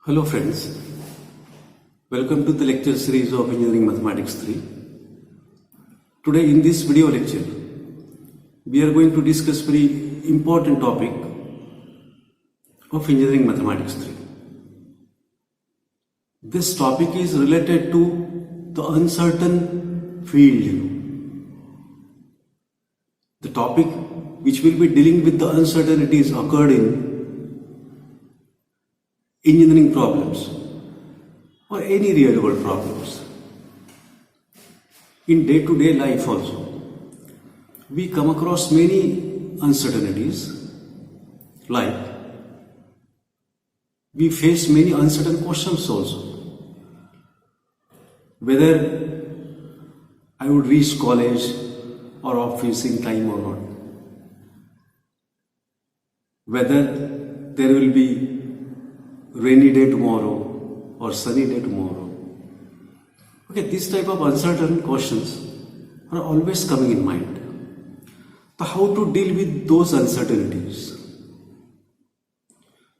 Hello friends, welcome to the lecture series of Engineering Mathematics 3. Today in this video lecture, we are going to discuss very important topic of Engineering Mathematics 3. This topic is related to the uncertain field. The topic which will be dealing with the uncertainties occurred in engineering problems or any real world problems. In day-to-day life also, we come across many uncertainties, like we face many uncertain questions also. Whether I would reach college or office in time or not. Whether there will be rainy day tomorrow or sunny day tomorrow. Okay, this type of uncertain questions are always coming in mind. So how to deal with those uncertainties?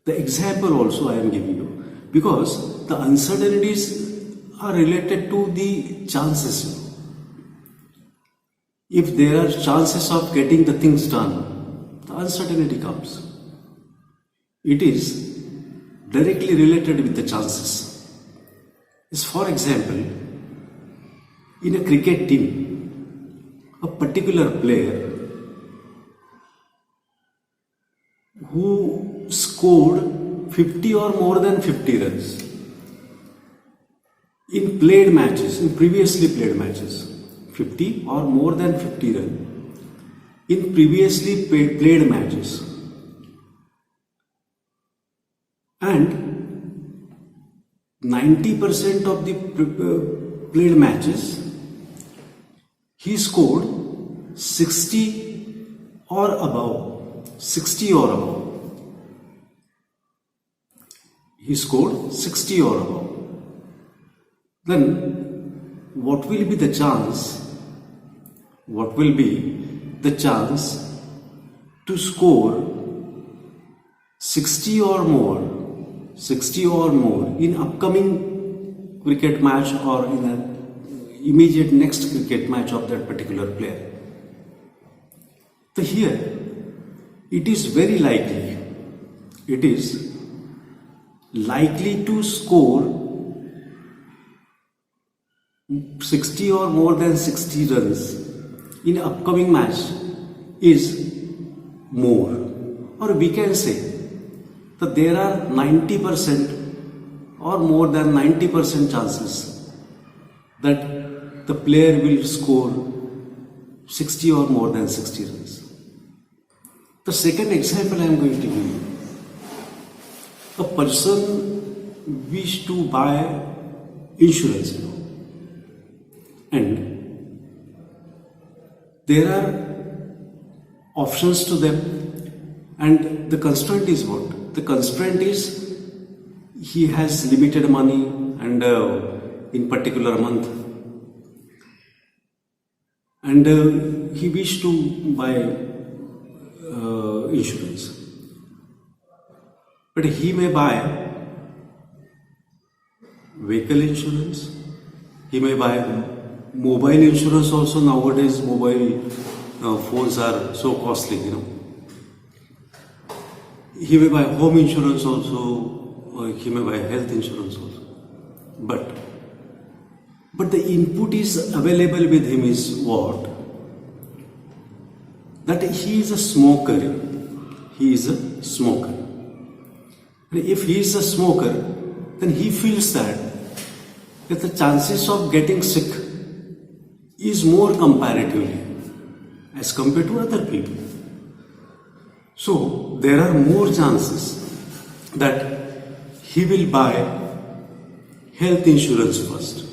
The example also I am giving you, because the uncertainties are related to the chances. If there are chances of getting the things done, the uncertainty comes. It is directly related with the chances. Is, for example, in a cricket team, a particular player who scored 50 or more than 50 runs in played matches, in previously played matches, 50 or more than 50 runs in previously played matches, and 90% of the played matches he scored 60 or above. 60 or above. He scored 60 or above. Then what will be the chance? What will be the chance to score 60 or more in upcoming cricket match or in an immediate next cricket match of that particular player? So here it is very likely, it is likely to score 60 or more than 60 runs in upcoming match is more, or we can say that there are 90% or more than 90% chances that the player will score 60 or more than 60 runs. The second example I am going to give you. A person wishes to buy insurance, and there are options to them, and the constraint is what? The constraint is he has limited money and in particular month, and he wishes to buy insurance. But he may buy vehicle insurance, he may buy mobile insurance also. Nowadays mobile phones are so costly, He may buy home insurance also, or he may buy health insurance also. But the input is available with him is what? That he is a smoker. He is a smoker. And if he is a smoker, then he feels that the chances of getting sick is more comparatively as compared to other people. So there are more chances that he will buy health insurance first,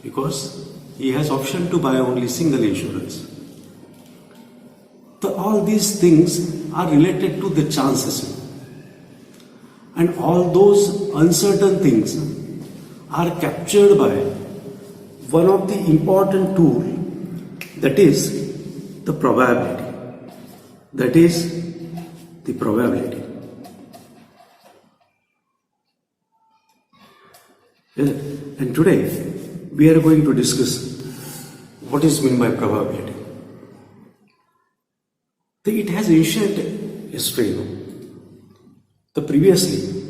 because he has option to buy only single insurance. So all these things are related to the chances, and all those uncertain things are captured by one of the important tool, that is the probability. That is the probability. Yeah. And today we are going to discuss what is meant by probability. It has ancient history. The previously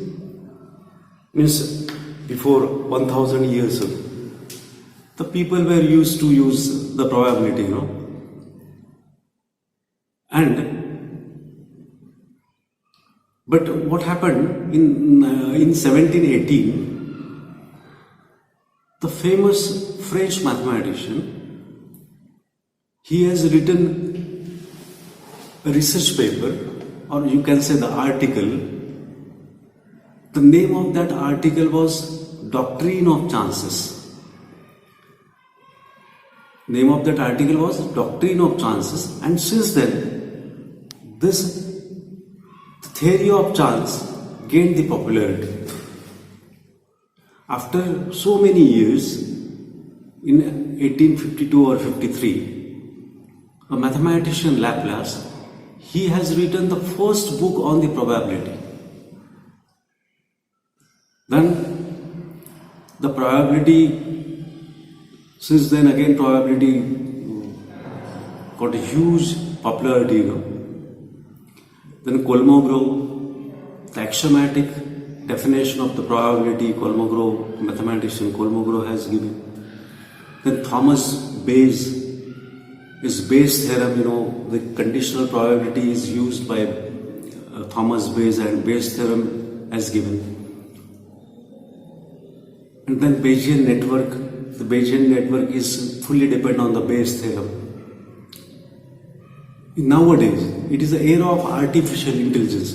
means before 1000 years ago, the people were used to use the probability, and but what happened in 1718, the famous French mathematician, he has written a research paper, or you can say the article. The name of that article was Doctrine of Chances. Name of that article was Doctrine of Chances, and since then, this theory of chance gained the popularity. After so many years, in 1852 or 53, a mathematician Laplace, he has written the first book on the probability. Then the probability, since then again probability got a huge popularity. Then Kolmogorov, the axiomatic definition of the probability, Kolmogorov, mathematician Kolmogorov has given. Then Thomas Bayes, his Bayes theorem, the conditional probability is used by Thomas Bayes, and Bayes theorem has given. And then Bayesian network, the Bayesian network is fully dependent on the Bayes theorem. Nowadays, it is the era of artificial intelligence.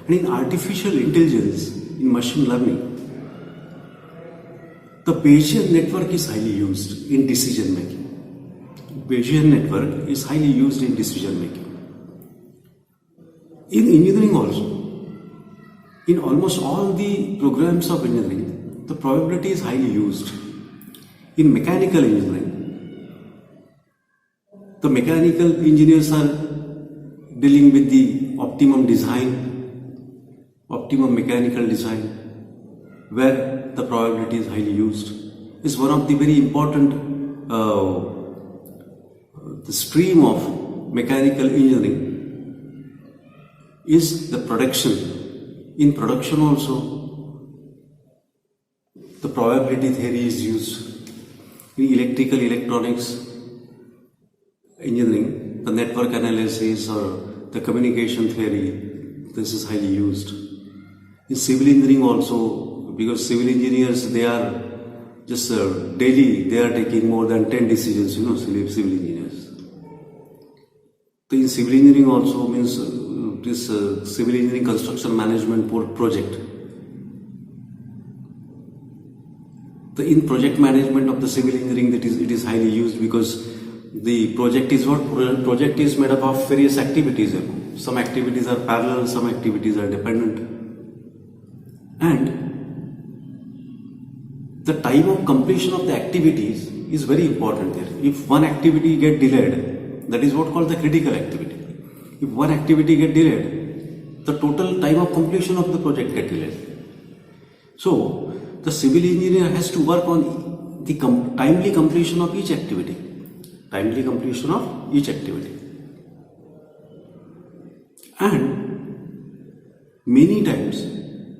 And in artificial intelligence, in machine learning, the Bayesian network is highly used in decision making. Bayesian network is highly used in decision making. In engineering also, in almost all the programs of engineering, the probability is highly used. In mechanical engineering, the mechanical engineers are dealing with the optimum design, optimum mechanical design, where the probability is highly used. It's one of the very important the stream of mechanical engineering is the production. In production also, the probability theory is used. In electrical electronics engineering, the network analysis or the communication theory, this is highly used. In civil engineering also, because civil engineers, they are just daily, they are taking more than 10 decisions, civil engineers. So in civil engineering also means this civil engineering construction management project. In project management of the civil engineering, it is highly used because the project is project is made up of various activities. Some activities are parallel, some activities are dependent, and the time of completion of the activities is very important there. If one activity get delayed, that is what called the critical activity. If one activity get delayed, the total time of completion of the project get delayed. So the civil engineer has to work on the timely completion of each activity. Timely completion of each activity. And many times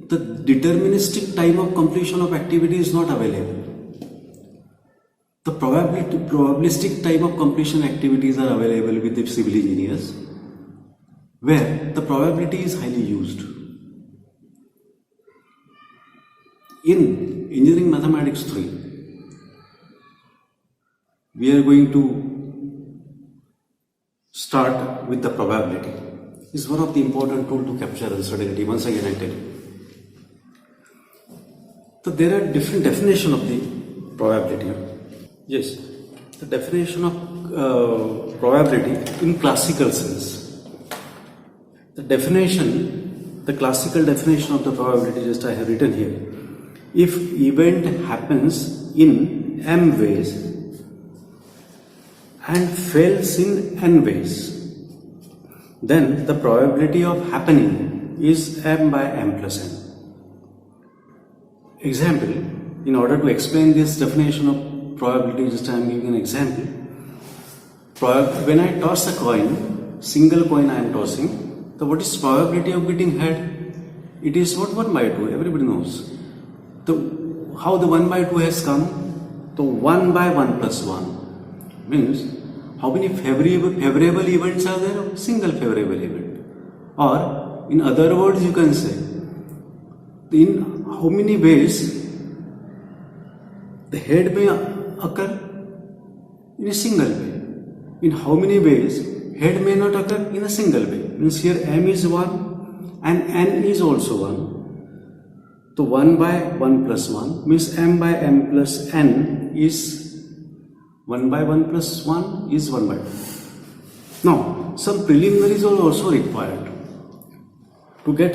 the deterministic time of completion of activity is not available. The probabilistic time of completion activities are available with the civil engineers, where the probability is highly used. In Engineering Mathematics 3, we are going to start with the probability. It's one of the important tools to capture uncertainty. Once again, I tell you. So there are different definitions of the probability. Yes, the definition of probability in classical sense. The classical definition of the probability, just I have written here. If event happens in m ways and fails in n ways, then the probability of happening is m by m plus n. Example, in order to explain this definition of probability, just I am giving an example. When I toss a coin, single coin I am tossing, so what is probability of getting head? It is what? 1 by 2, everybody knows. So how the 1 by 2 has come? So 1 by 1 plus 1 means how many favorable events are there? Single favorable event. Or in other words you can say, in how many ways the head may occur? In a single way. In how many ways head may not occur? In a single way. Means here m is 1 and n is also 1. So 1 by 1 plus 1 means m by m plus n is 1 by 1 plus 1 is 1 by 2. Now, some preliminaries are also required to get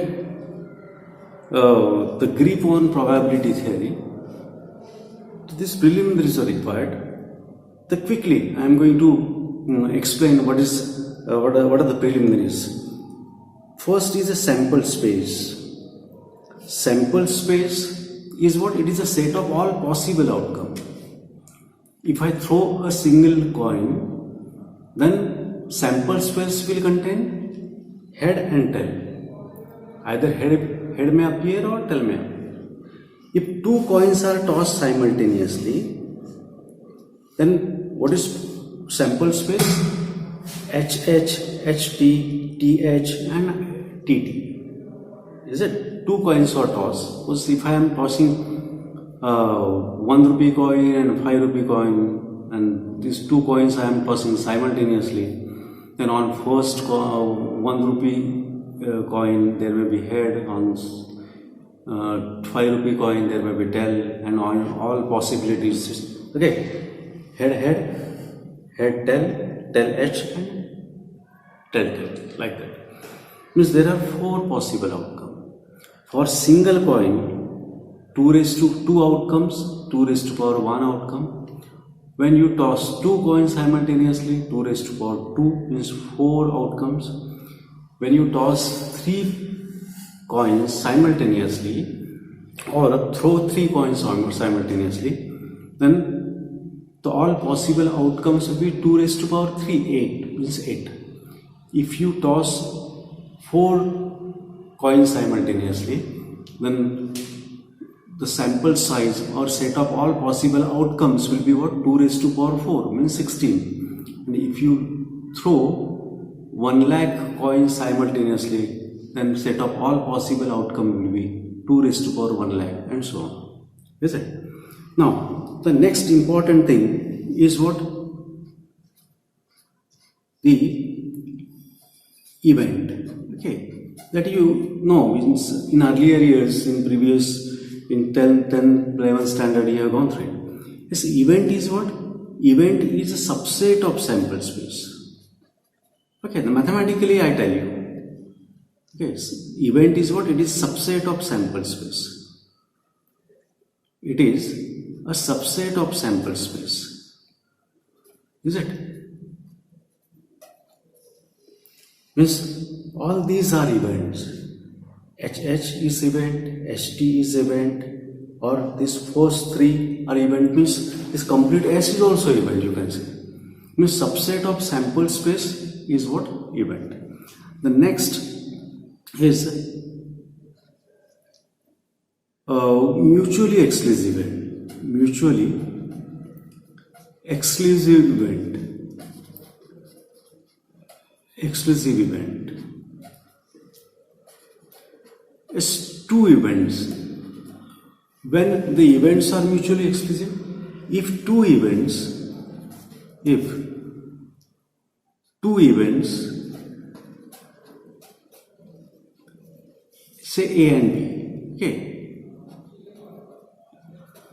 the grip on probability theory. These preliminaries are required. So quickly, I am going to explain what are the preliminaries. First is a sample space. Sample space is what? It is a set of all possible outcomes. If I throw a single coin, then sample space will contain head and tail. Either head may appear or tail may appear. If two coins are tossed simultaneously, then what is sample space? HH, HT, TH and TT. Is it? Two coins are tossed. Suppose if I am tossing 1 rupee coin and 5 rupee coin, and these two coins I am tossing simultaneously, then on first 1 rupee coin there may be head, on 5 rupee coin there may be tail, and on all possibilities. Okay, head tail H and tail, like that. Means there are 4 possible outcomes. For single coin, 2 raised to 2 outcomes, 2 raised to power 1 outcome. When you toss 2 coins simultaneously, 2 raised to power 2 means 4 outcomes. When you toss 3 coins simultaneously or throw 3 coins simultaneously, then the all possible outcomes will be 2 raised to power 3, 8 means 8. If you toss 4 coins simultaneously, then the sample size or set of all possible outcomes will be what? 2 raised to power 4 means 16. And if you throw 1 lakh coins simultaneously, then set of all possible outcome will be 2 raised to power 1 lakh and so on. Is it? Now, the next important thing is what? The event. Okay. That you know, in earlier years, in 10th, 11th standard you have gone through it. This event is what? Event is a subset of sample space. Okay, mathematically I tell you. Okay, so event is what? It is subset of sample space. It is a subset of sample space. Is it? Means all these are events. HH is event, HT is event, or this first 3 are event. Means this complete S is also event, you can say. Means subset of sample space is what? Event. The next is mutually exclusive event. Mutually exclusive event. Exclusive event is 2 events. When the events are mutually exclusive, if two events say A and B, okay,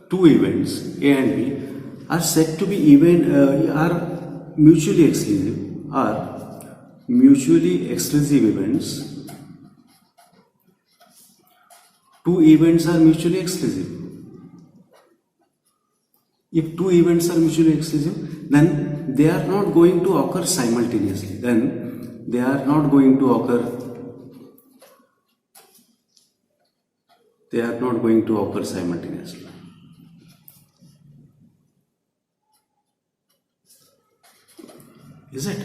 2 events A and B are said to be are mutually exclusive events. 2 events are mutually exclusive. If 2 events are mutually exclusive, then they are not going to occur simultaneously. Then they are not going to occur. They are not going to occur simultaneously. Is it?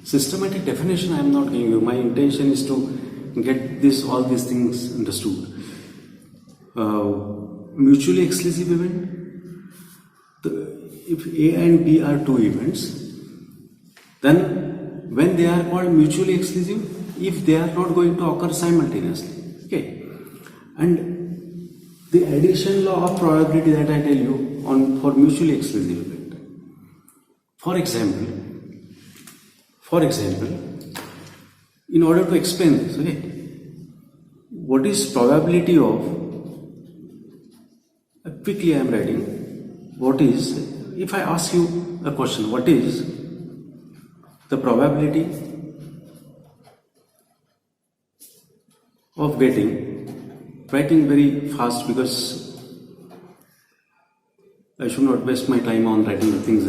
Systematic definition I am not giving you. My intention is to get all these things understood. Mutually exclusive event. If A and B are two events, then when they are called mutually exclusive, if they are not going to occur simultaneously, okay, and the addition law of probability that I tell you for mutually exclusive event. For example, in order to explain this, okay, what is probability of? Quickly I am writing. What is, if I ask you a question, what is the probability of writing very fast because I should not waste my time on writing the things.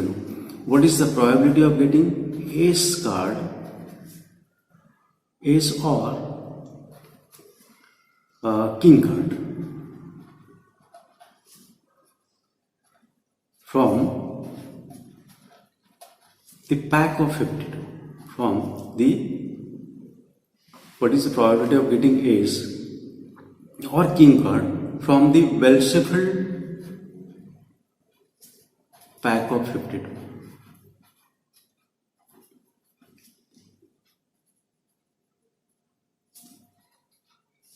What is the probability of getting ace card, ace or king card from the pack of 52? What is the probability of getting ace or king card from the well shuffled pack of 52?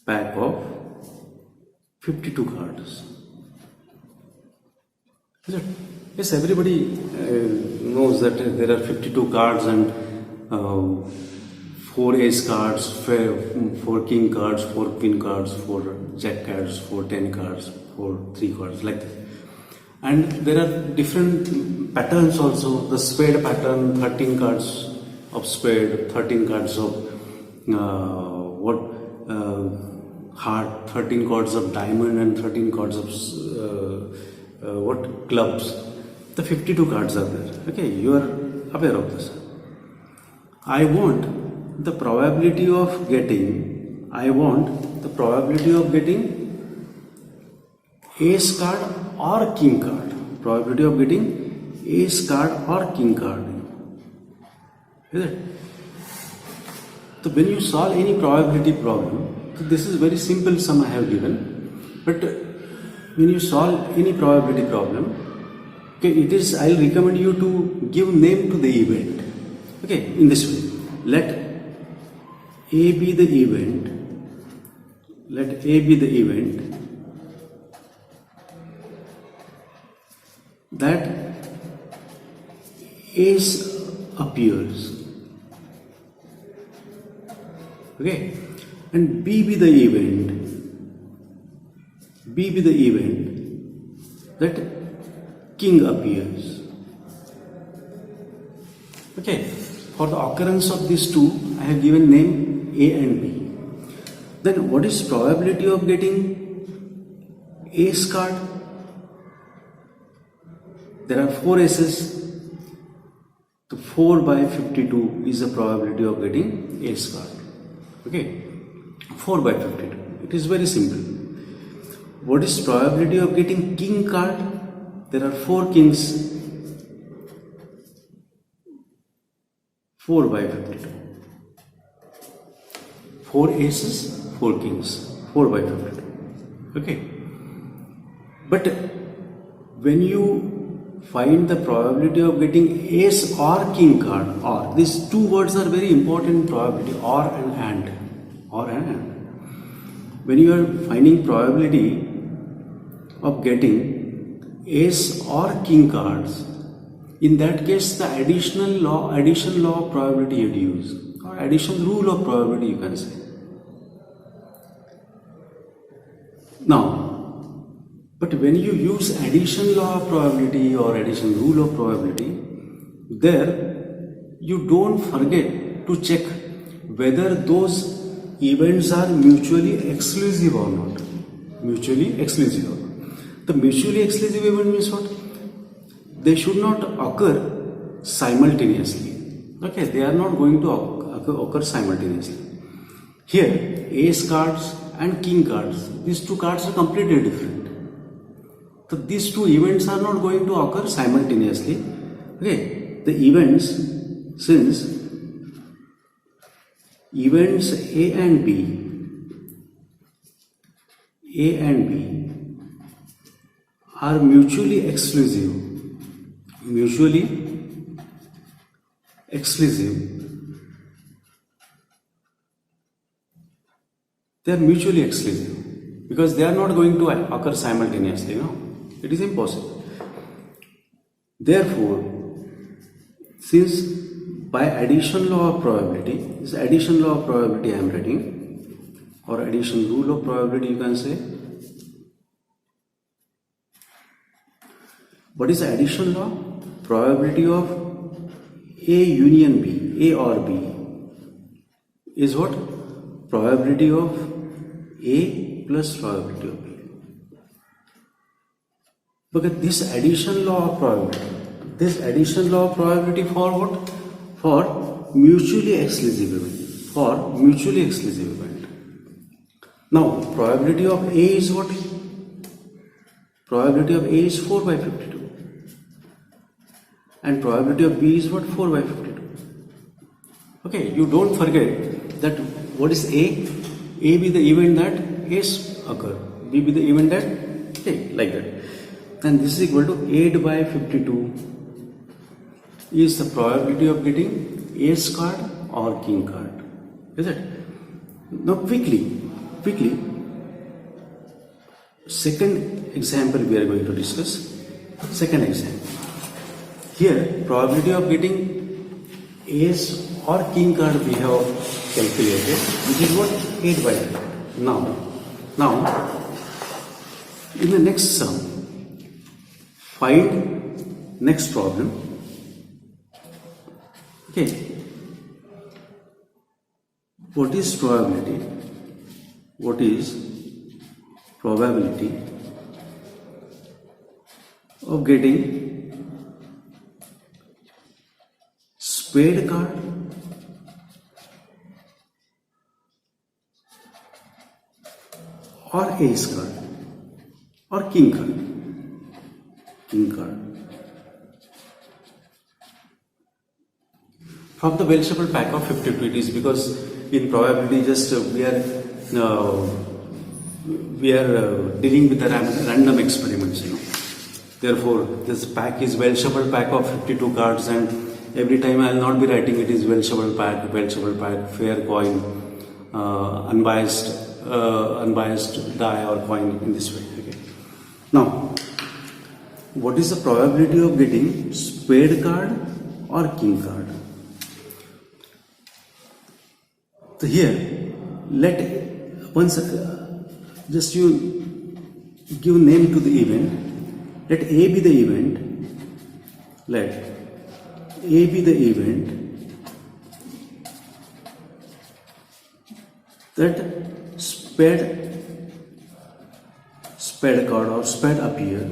Pack of 52 cards. Is it? Yes, everybody knows that there are 52 cards and 4 ace cards, 4 king cards, 4 queen cards, 4 jack cards, 4 10 cards, 4 3 cards, like that. And there are different patterns also. The spade pattern, 13 cards of spade, 13 cards of heart, 13 cards of diamond, and 13 cards of clubs. The 52 cards are there. Okay, you are aware of this. I want the probability of getting ace card or king card. Probability of getting ace card or king card. Is it? So when you solve any probability problem, so this is very simple sum I have given, but when you solve any probability problem, okay, I'll recommend you to give name to the event. Okay, in this way, let A be the event. That ace appears. Okay, and B be the event that king appears. Okay, for the occurrence of these two, I have given name A and B. Then what is probability of getting ace card? There are 4 aces. So 4 by 52 is the probability of getting ace card. Okay, 4 by 52. It is very simple. What is probability of getting king card? There are 4 kings. 4 by 52. 4 aces, 4 kings. 4 by 52. Okay. But when you find the probability of getting ace or king card, or these two words are very important in probability, or and. When you are finding probability of getting ace or king cards, in that case the addition law of probability you use, or addition rule of probability you can say. Now, but when you use addition law of probability or addition rule of probability, there you don't forget to check whether those events are mutually exclusive or not. Mutually exclusive or not. The mutually exclusive event means what? They should not occur simultaneously. Okay, they are not going to occur simultaneously. Here, ace cards and king cards, these two cards are completely different. So these two events are not going to occur simultaneously. Okay, the events, since events A and B are mutually exclusive, they are mutually exclusive because they are not going to occur simultaneously, no? It is impossible. Therefore, since by addition law of probability, this addition law of probability I am writing, or addition rule of probability you can say. What is the addition law? Probability of A union B, A or B is what? Probability of A plus probability of B. Because this addition law of probability, for what? For mutually exclusive event. Now, probability of A is what? Probability of A is 4 by 52. And probability of B is what? 4 by 52. Okay, you don't forget that what is A? A be the event that is occur. B be the event that A, like that. And this is equal to 8 by 52 is the probability of getting ace card or king card. Is it? Now quickly, second example we are going to discuss. Second example. Here, probability of getting ace or king card we have calculated, which is what? 8 by 8. Now, in the next sum, find next problem. Okay. What is probability? What is probability of getting spade card or ace card or king card? From the well-shuffled pack of 52, it is because in probability just we are dealing with the random experiments, Therefore, this pack is well-shuffled pack of 52 cards, and every time I will not be writing it is well-shuffled pack, fair coin, unbiased die or coin in this way. Okay. Now, what is the probability of getting spade card or king card? So here, just you give name to the event. Let A be the event. That spade card or spade appear.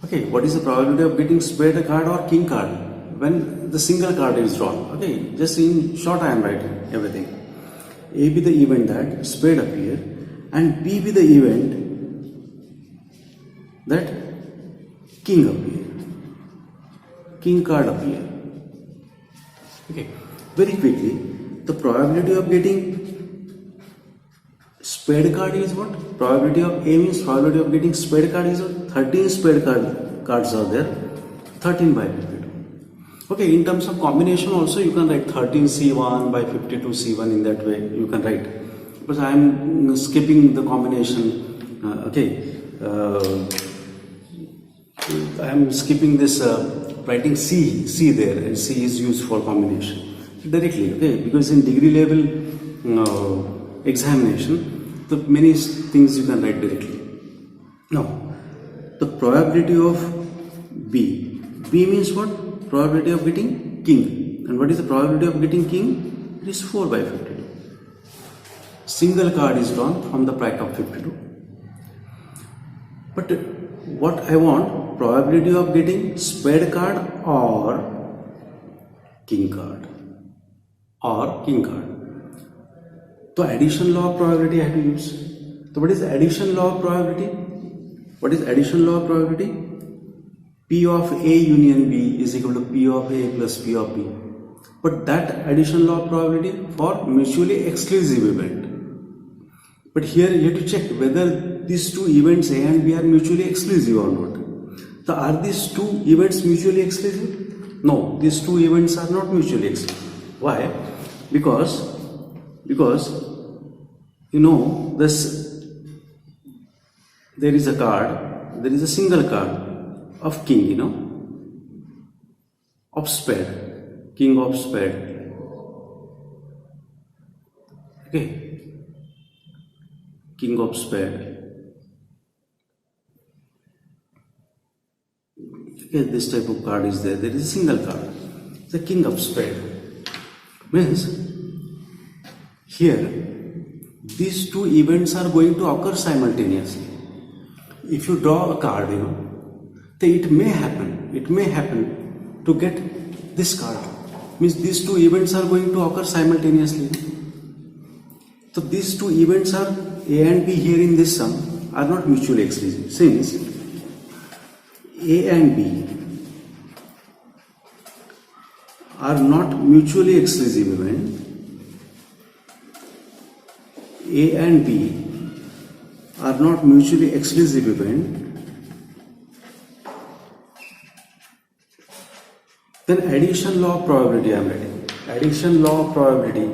Okay, what is the probability of getting spade card or king card when the single card is drawn? Okay, just in short I am writing everything. A be the event that spade appear, and B be the event that king card appear. Okay, very quickly, the probability of getting spade card is what? Probability of A means probability of getting spade card is what? 13 spade cards are there, 13 by 52. Okay, in terms of combination also you can write 13C1 by 52C1 in that way you can write. Because I am skipping the combination, I am skipping this writing C there, and C is used for combination directly, okay, because in degree level examination, the many things you can write directly. Now, the probability of B means what? Probability of getting king. And what is the probability of getting king? It is 4 by 52. Single card is drawn from the pack of 52. But what I want, probability of getting spade card or king card. So addition law of probability I have to use. So what is the addition law of probability? What is addition law of probability? P of A union B is equal to P of A plus P of B. But that addition law of probability for mutually exclusive event. But here you have to check whether these two events A and B are mutually exclusive or not. So are these two events mutually exclusive? No, these two events are not mutually exclusive. Why? Because you know this, there is a card, there is a single card of king, you know, of spade, king of spade. Okay, king of spade. Okay, this type of card is there. There is a single card, the king of spade. Means here these two events are going to occur simultaneously. If you draw a card, you know, then it may happen to get this card. Means these two events are going to occur simultaneously. So these two events are A and B here in this sum are not mutually exclusive. Since A and B are not mutually exclusive event, A and B are not mutually exclusive event, then addition law of probability I am writing. Addition law of probability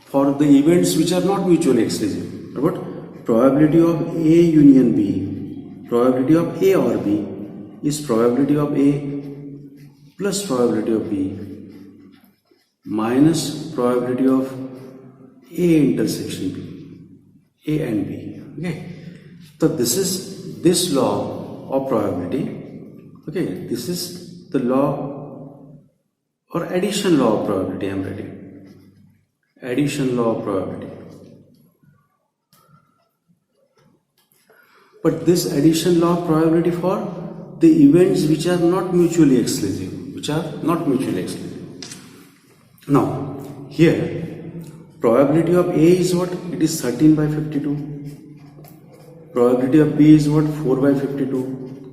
for the events which are not mutually exclusive. What? Probability of A union B, probability of A or B is probability of A plus probability of B minus probability of A intersection B, A and B. Okay, so this is this law of probability. Okay, this is the law or addition law of probability I am writing. Addition law of probability. But this addition law of probability for the events which are not mutually exclusive, Now, here probability of A is what? It is 13 by 52. Probability of B is what? 4 by 52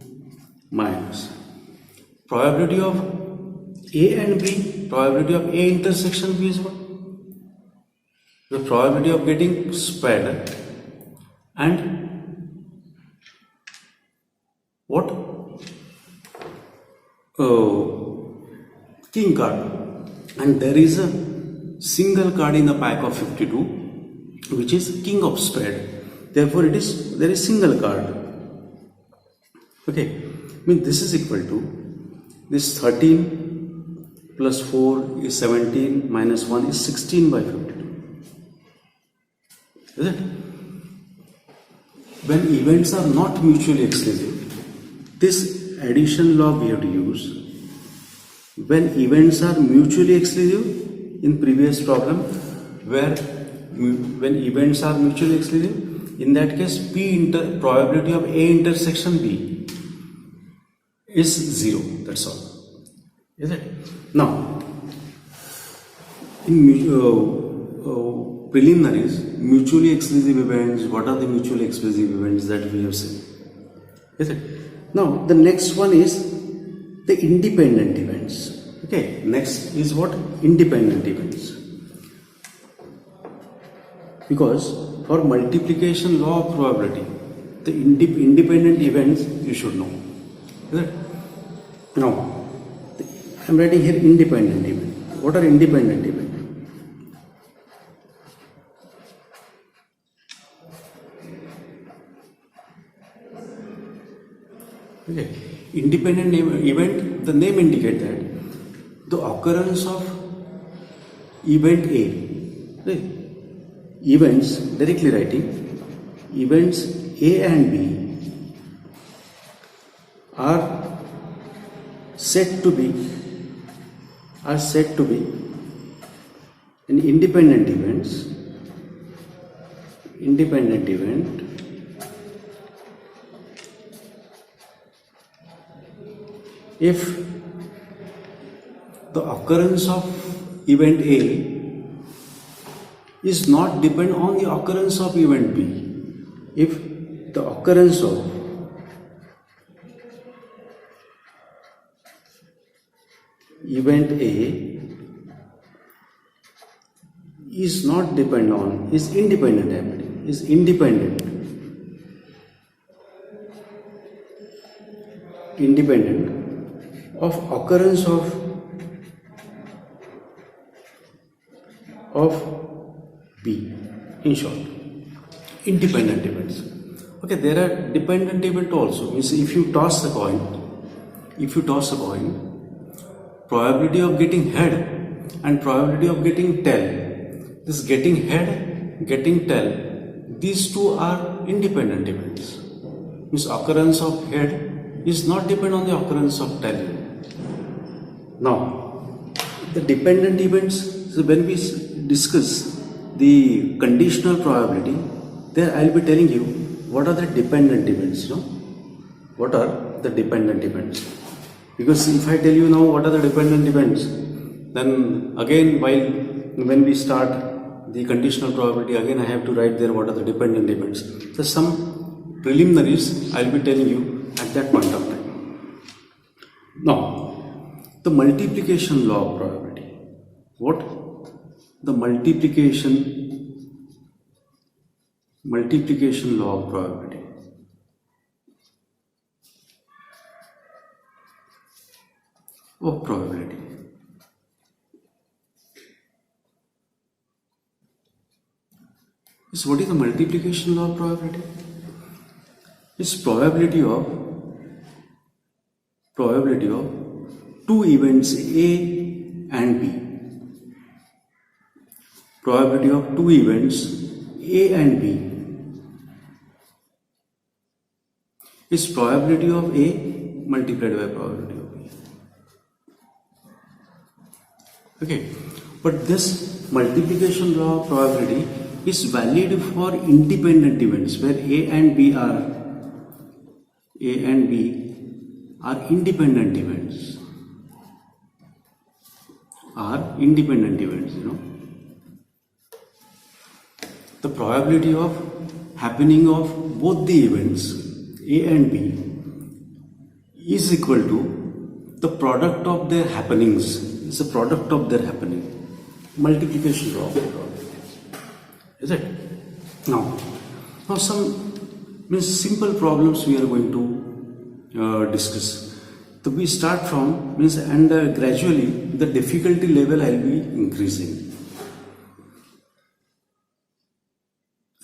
minus probability of A and B, probability of A intersection B is what? The probability of getting spade and what? King card. And there is a single card in the pack of 52 which is king of spade. Therefore there is single card. Okay, I mean this is equal to this 13 plus 4 is 17 minus 1 is 16 by 52. Is it? When events are not mutually exclusive, this addition law we have to use. When events are mutually exclusive, in previous problem where when events are mutually exclusive, in that case probability of A intersection B is 0. That's all. Is it? Now, in preliminaries, mutually exclusive events, what are the mutually exclusive events that we have seen? Is it? Now, the next one is the independent events. Okay, next is what? Independent events. Because for multiplication law of probability, the independent events you should know. Is it? Now, I am writing here independent event. What are independent events? Okay. Independent event, the name indicates that the occurrence of event A, right? Events, directly writing, events A and B are said to be an independent event if the occurrence of event A is not depend on the occurrence of event B. If the occurrence of event A is not depend on, is independent happening, is independent of occurrence of B. In short, independent events. Okay, there are dependent event also. Means if you toss a coin, probability of getting head and probability of getting tail. This getting head, getting tail, these two are independent events. Means occurrence of head is not depend on the occurrence of tail. Now, the dependent events, so when we discuss the conditional probability, there I will be telling you what are the dependent events, what are the dependent events. Because if I tell you now what are the dependent events, then again when we start the conditional probability, again I have to write there what are the dependent events. So some preliminaries I will be telling you at that point of time. Now, the multiplication law of probability. What? The multiplication law of probability. Of probability. So what is the multiplication law of probability? It's probability of two events A and B. Probability of two events A and B is probability of A multiplied by probability of B. Okay, but this multiplication law of probability is valid for independent events where A and B are independent events. The probability of happening of both the events A and B is equal to the product of their happenings. It's a product of their happening. Multiplication law of probability. Is it? Now some simple problems we are going to discuss. So we start from and gradually the difficulty level I will be increasing.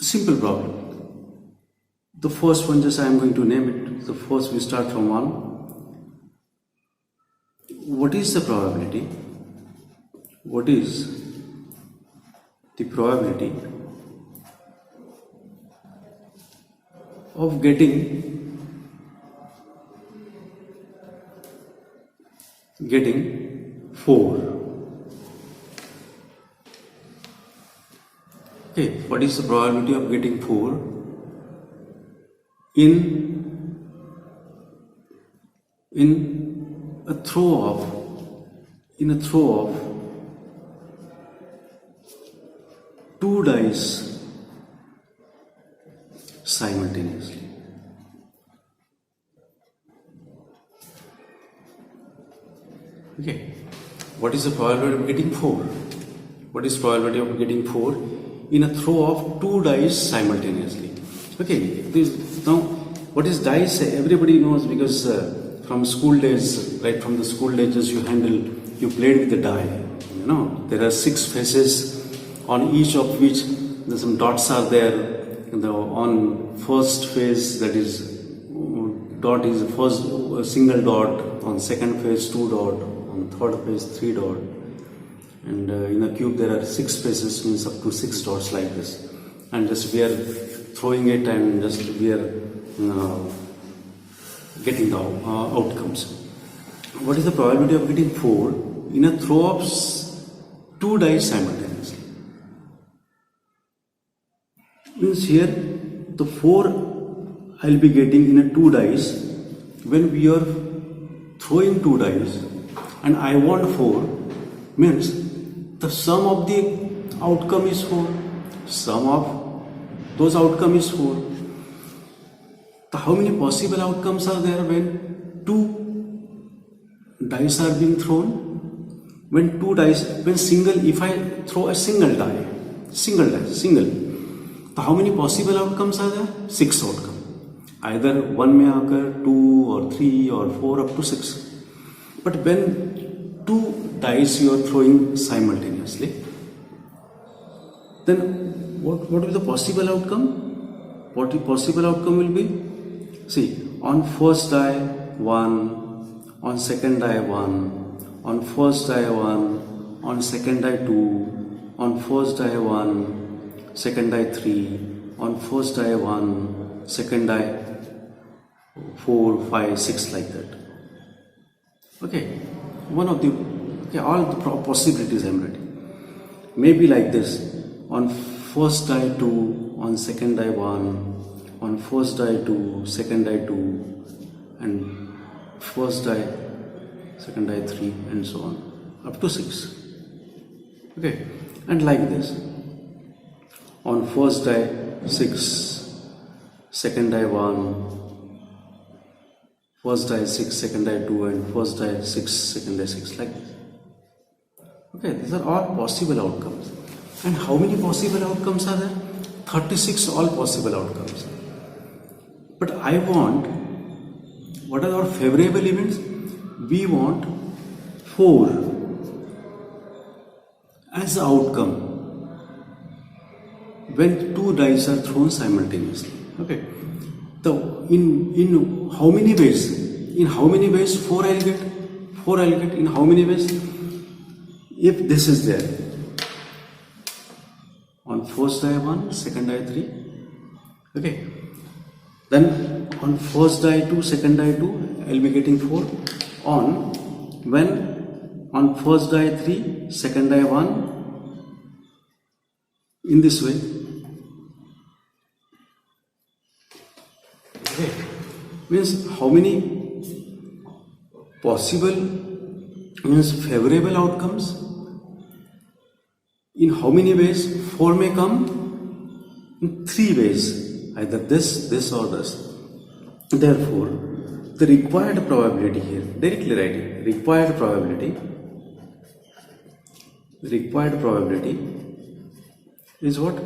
Simple problem. The first one, just I am going to name it. The first we start from 1. What is the probability? What is the probability of getting 4? Okay, what is the probability of getting 4 in a throw of 2 dice simultaneously? Okay, what is the probability of getting 4? What is probability of getting 4 in a throw of 2 dice simultaneously? Okay, now what is dice? Everybody knows because from school days, right from the school days you played with the die. There are 6 faces on each of which some dots are there. On first phase, that is dot is first single dot, on second phase 2 dot, on third phase 3 dot, and in a cube there are 6 phases, means up to 6 dots like this, and just we are throwing it and just we are getting the outcomes. What is the probability of getting 4 in a throw of 2 dice simultaneously? Means here the 4 I will be getting in a 2 dice when we are throwing 2 dice and I want 4, means the sum of the outcome is 4. Sum of those outcome is 4. So how many possible outcomes are there when 2 dice are being thrown? when two dice, when single, if I throw a single die, single, so how many possible outcomes are there? 6 outcomes. Either 1 may occur, 2 or 3 or 4 up to 6. But when two dice you are throwing simultaneously, then what will be the possible outcome? What the possible outcome will be? See, on first die 1, on second die 1, on first die 1, on second die 2, on first die 1, second die 3, on first die 1, second die 4, 5, 6, like that. Okay, all the possibilities I am writing. Maybe like this: on first die 2, on second die 1, on first die 2, second die 2, and first die, second die 3, and so on, up to 6. Okay, and like this: on first die 6, second die 1, first die 6, second die 2, and first die 6, second die 6, like this. Okay, these are all possible outcomes. And how many possible outcomes are there? 36 all possible outcomes. But I want, what are our favorable events? We want 4 as the outcome when two dice are thrown simultaneously. Okay. So in how many ways? In how many ways 4 I'll get? 4 I'll get in how many ways? If this is there, on first die 1, second die 3, okay, then on first die 2, second die 2, I'll be getting 4. On first die 3, second die 1, in this way. Okay, means how many possible, means favorable outcomes? In how many ways? 4 may come in 3 ways, either this or this. Therefore, the required probability here, directly write it, the required probability is what?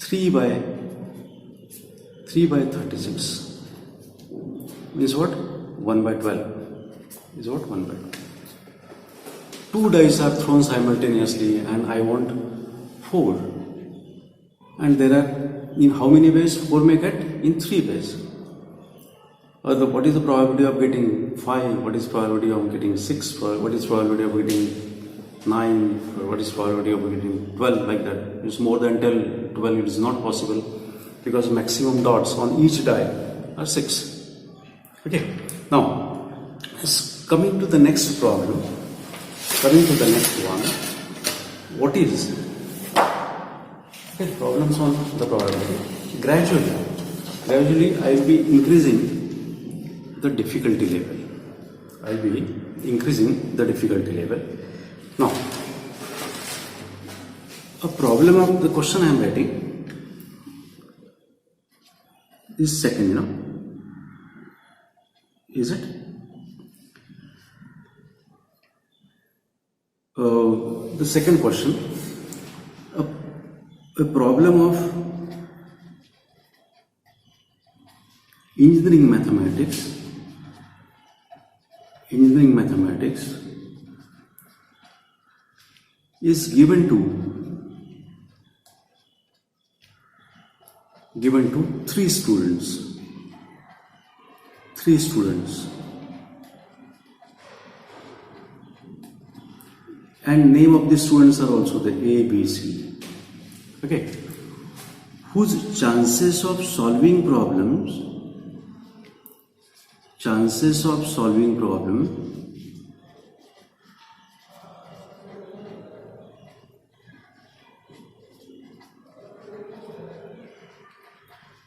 3 by 36 is what? 1 by 12 is what? 1 by 12. Two dice are thrown simultaneously and I want 4. And there are, in how many ways 4 may get? In 3 ways. What is the probability of getting 5? What is probability of getting 6? What is probability of getting 9? What is probability of getting 12? Like that. It's more than 12. It is not possible because maximum dots on each die are 6. Okay. Now, coming to the next problem. Coming to the next one, what is problems on the probability? Gradually I will be increasing the difficulty level. Now, a problem of the question I am writing is second, is it? The second question, a problem of engineering mathematics is given to 3 students. And name of the students are also the A, B, C. Okay. Whose chances of solving problem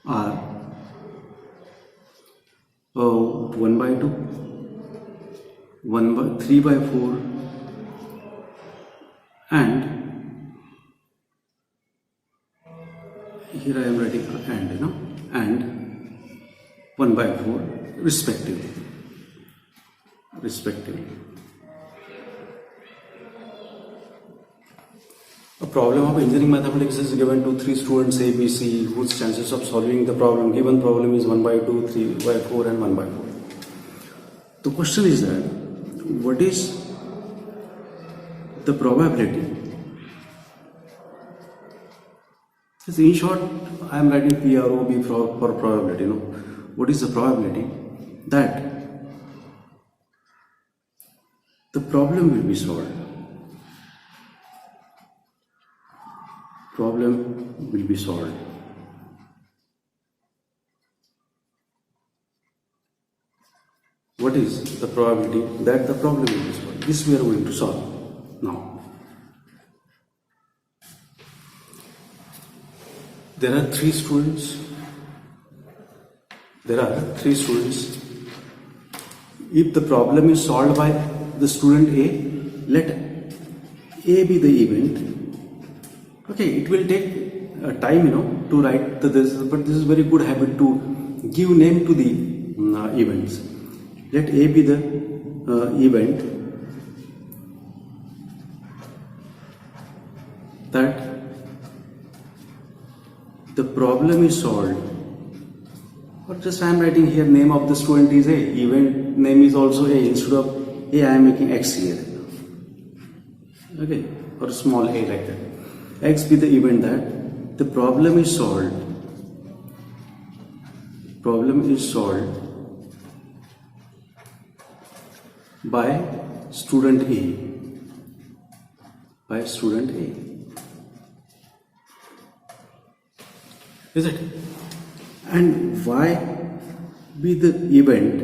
are 1 by 2, 3 by 4, and here I am writing and 1 by 4 respectively. problem of engineering mathematics is given to 3 students A, B, C, whose chances of solving the problem, given problem is 1 by 2, 3 by 4 and 1 by 4. The question is that, what is the probability? In short, I am writing PROB for probability. What is the probability that the problem will be solved? Problem will be solved. What is the probability that the problem will be solved? This we are going to solve now. There are 3 students. If the problem is solved by the student A, let A be the event. Okay, it will take time, to write this, but this is very good habit to give name to the events. Let A be the event that the problem is solved. Or just I am writing here name of the student is A, event name is also A. Instead of A, I am making X here. Okay, or small a like that. X be the event that the problem is solved. Problem is solved by student A. By student A. Is it? And Y be the event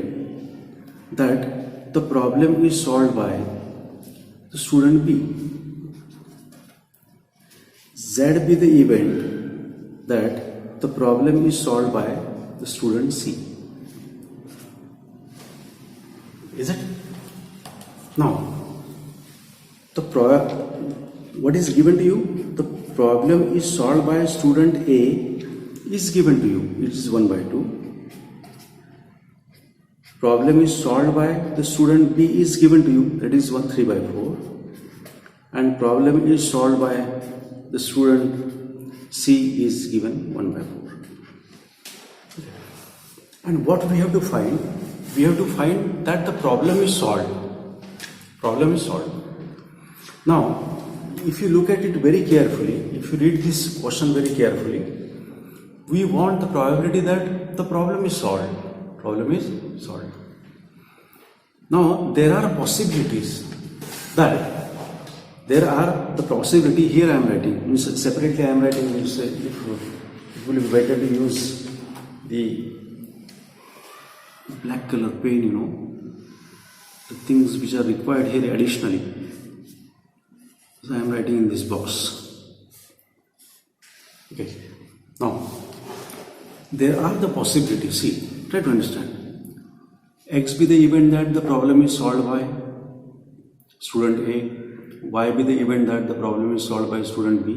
that the problem is solved by the student B. Z be the event that the problem is solved by the student C. Is it? Now, what is given to you? The problem is solved by student A is given to you. It is 1 by 2. Problem is solved by the student B is given to you. That is 3 by 4. And problem is solved by the student C is given 1 by 4. And what we have to find? We have to find that the problem is solved. Problem is solved. Now, if you look at it very carefully, if you read this question very carefully, we want the probability that the problem is solved. Problem is solved. Now, there are possibilities that here I am writing, separately I am writing, it will be better to use the black color pen, the things which are required here additionally. So I am writing in this box. Okay. Now, there are the possibilities. See, try to understand. X be the event that the problem is solved by student A. Y be the event that the problem is solved by student B,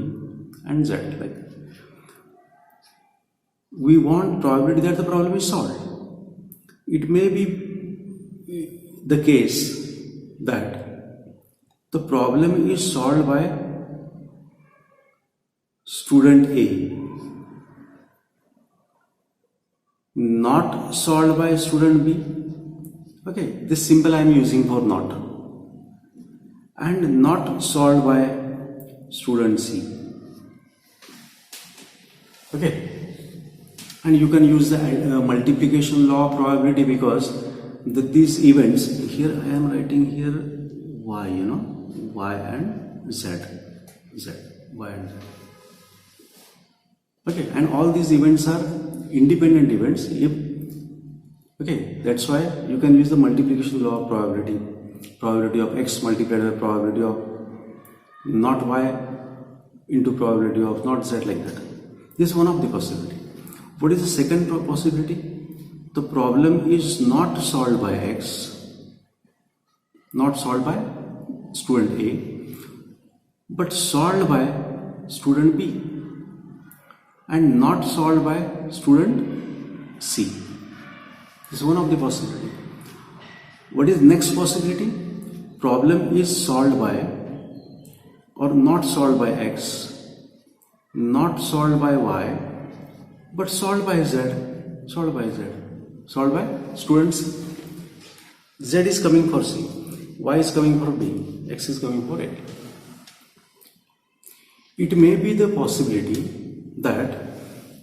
and Z like that. We want probability that the problem is solved. It may be the case that the problem is solved by student A, not solved by student B. Okay, this symbol I am using for not. And not solved by student C. Okay, and you can use the multiplication law of probability, because these events here I am writing here Y, Y and Z, Y and Z. Okay, and all these events are independent events. Okay, that's why you can use the multiplication law of probability. Probability of X multiplied by probability of not Y into probability of not Z like that. This is one of the possibility. What is the second possibility? The problem is not solved by X, not solved by student A, but solved by student B, and not solved by student C. This is one of the possibility. What is next possibility? Problem is solved by or not solved by x, not solved by y, but solved by z, solved by z, solved by students. Z is coming for C, y is coming for B, x is coming for A. It may be the possibility that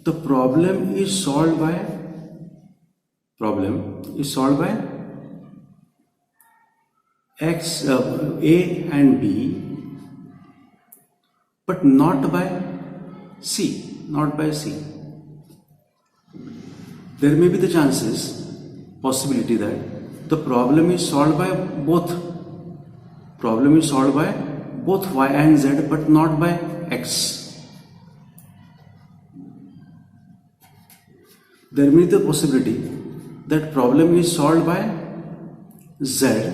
the problem is solved by x, A and B, but not by C, not by C. There may be the possibility that the problem is solved by both y and z, but not by x. There may be the possibility that problem is solved by z,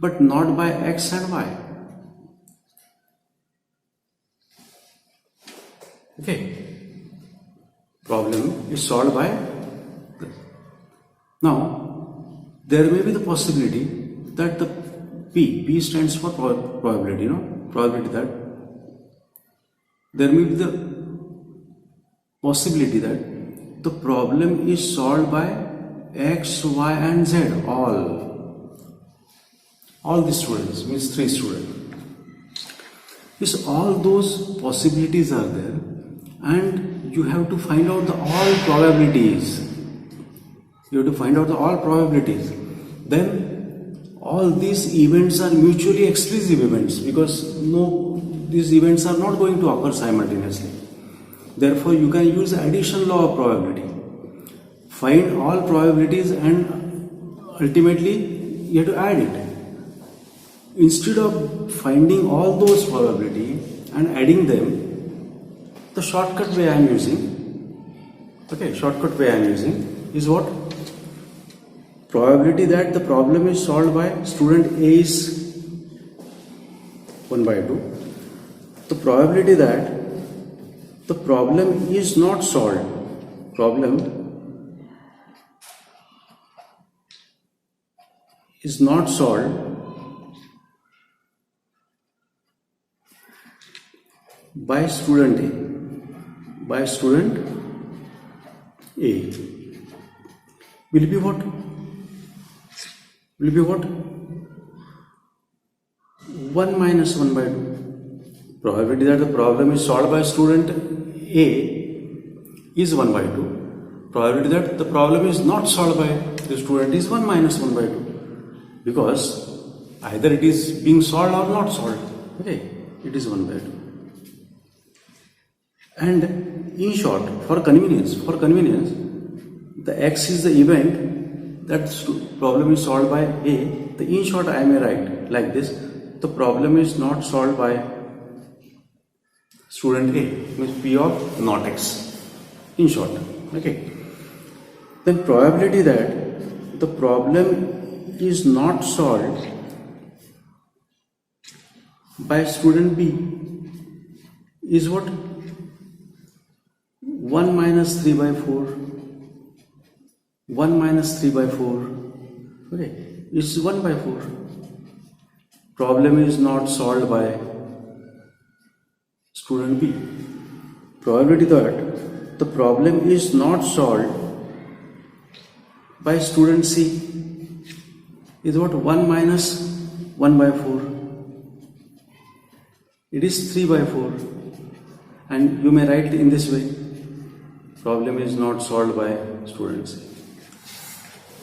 but not by x and y. Okay. Problem is solved by. Now, there may be the possibility that the P stands for probability, probability that there may be the possibility that the problem is solved by x, y and z, all the students, means 3 students. Yes, all those possibilities are there, and you have to find out all probabilities. Then all these events are mutually exclusive events, because these events are not going to occur simultaneously. Therefore, you can use addition law of probability. Find all probabilities and ultimately you have to add it. Instead of finding all those probabilities and adding them, the shortcut way I am using is what? Probability that the problem is solved by student A is 1 by 2. The probability that the problem is not solved, by student A will be what? 1 minus 1 by 2. Probability that the problem is solved by student A is 1 by 2. Probability that the problem is not solved by the student is 1 minus 1 by 2. Because either it is being solved or not solved. Okay, it is 1 by 2. And in short, for convenience, the x is the event that problem is solved by A. The in short I may write like this: the problem is not solved by student A, means P of not x. In short, okay. Then probability that the problem is not solved by student B is what? 1 minus 3 by 4. 1 minus 3 by 4. Okay, it's 1 by 4. Problem is not solved by student B. Probability that the problem is not solved by student C is what? 1 minus 1 by 4. It is 3 by 4. And you may write in this way: problem is not solved by student C.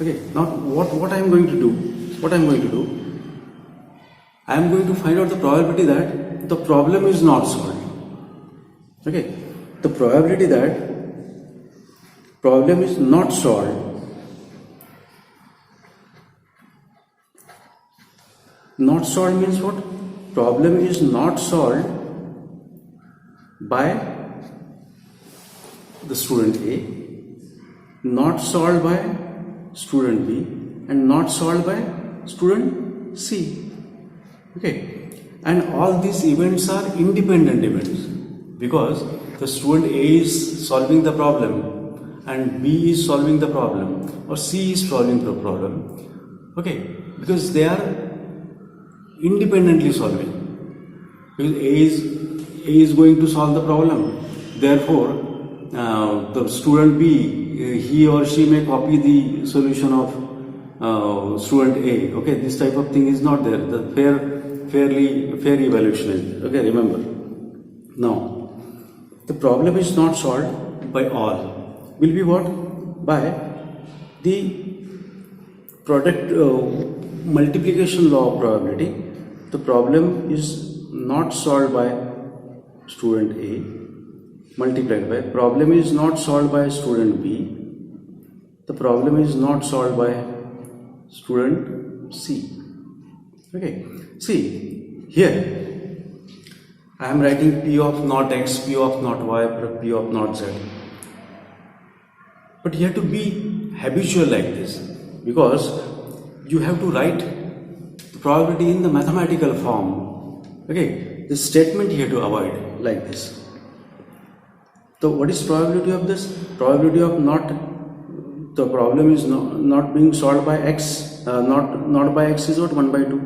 Okay, now what I am going to do? I am going to find out the probability that the problem is not solved. Okay, the probability that problem is not solved. Not solved means what? Problem is not solved by the student A, not solved by student B, and not solved by student C. Okay, and all these events are independent events, because the student A is solving the problem and B is solving the problem, or C is solving the problem. Okay, because they are independently solving. Because A is going to solve the problem. Therefore, the student B, he or she may copy the solution of student A. Okay, this type of thing is not there. The fair evaluation is. Okay, remember. Now, the problem is not solved by all. Will be what? By the product multiplication law of probability. The problem is not solved by student A multiplied by, problem is not solved by student B, the problem is not solved by student C. Okay, see here I am writing P of not X, P of not Y, P of not Z, but you have to be habitual like this, because you have to write the probability in the mathematical form. Okay, this statement you have to avoid like this. So what is probability of this? Probability of the problem is not being solved by X, not by X is what? 1 by 2.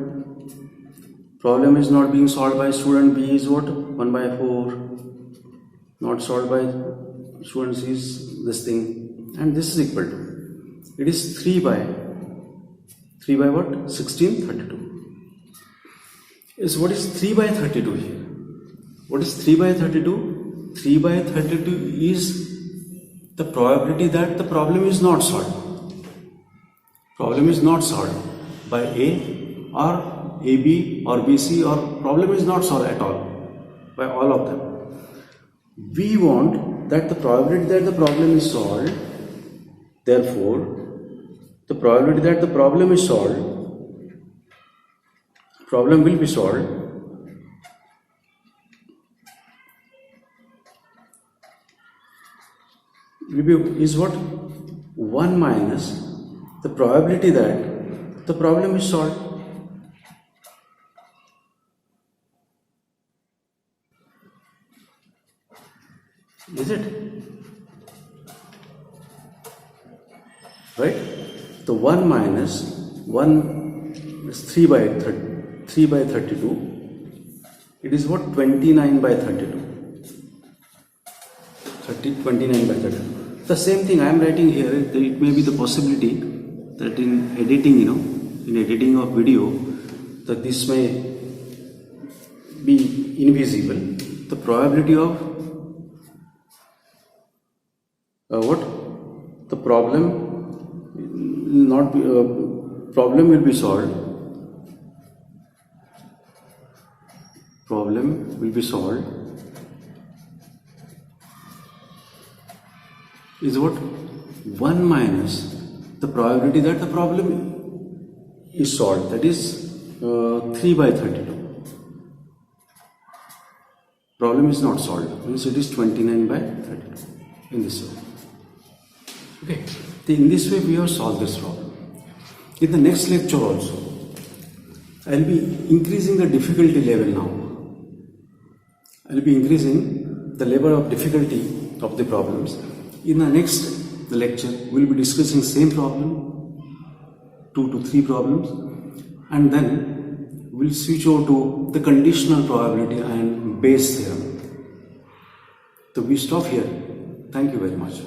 Problem is not being solved by student B is what? 1 by 4. Not solved by student C is this thing, and this is equal to, it is 3 by what? 1632. Is what is 3 by 32 here? What is 3 by 32? 3 by 32 is the probability that the problem is not solved. Problem is not solved by A or AB or BC, or problem is not solved at all by all of them. We want that the probability that the problem is solved, therefore the probability that the problem is solved, problem will be solved is what? 1 minus the probability that the problem is solved. Is it? Right? The 1 minus 1 is 3 by 32. It is what? 29 by 32. 29 by 32. The same thing I am writing here. It may be the possibility that in editing, in editing of video, that this may be invisible. The probability of what? The problem problem will be solved. Problem will be solved is what? 1 minus the probability that the problem is solved, that is 3 by 32. Problem is not solved, means it is 29 by 32 in this way. Okay, in this way we have solved this problem. In the next lecture also, I will be increasing the difficulty level now. I will be increasing the level of difficulty of the problems. In the next lecture, we will be discussing same problem, 2 to 3 problems, and then we will switch over to the conditional probability and Bayes theorem. So we stop here. Thank you very much.